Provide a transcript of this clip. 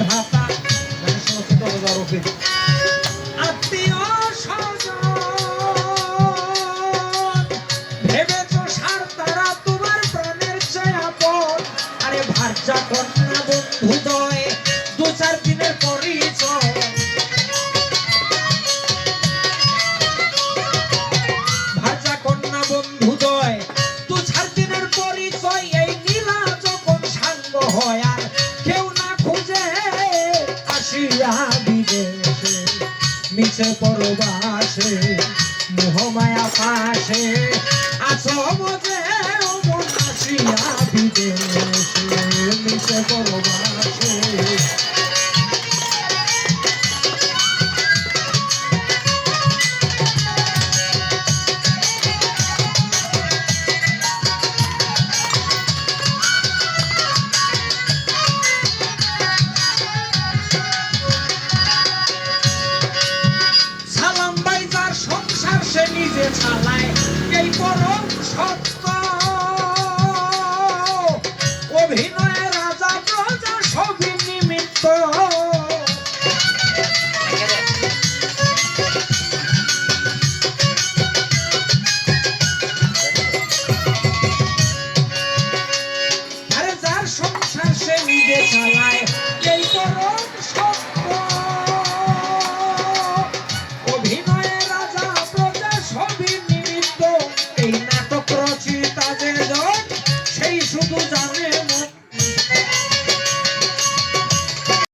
ভাতা আত্মীয় স্বজন ভেবেছো সার তারা তোমার প্রাণের চেয়ে আপন। আরে ভার্যা কন্যা বন্ধুদয় দু চার দিনের পরিচয়। ভার্যা কন্যা বন্ধুদয় দু চার দিনের পরিচয়। এই নীলা যখন সাঙ্গ হয় আর কেউ না খুঁজে আসিয়া বিদেশে মিছে পরবাসে মোহমায়া পাশে আছো মজে মন আসিয়া বিদেশে মিছে পরবাসে। নিজে চালায় এই পরম সত্য অভিনয় রাজা প্রজা সবই নিমিত্ত।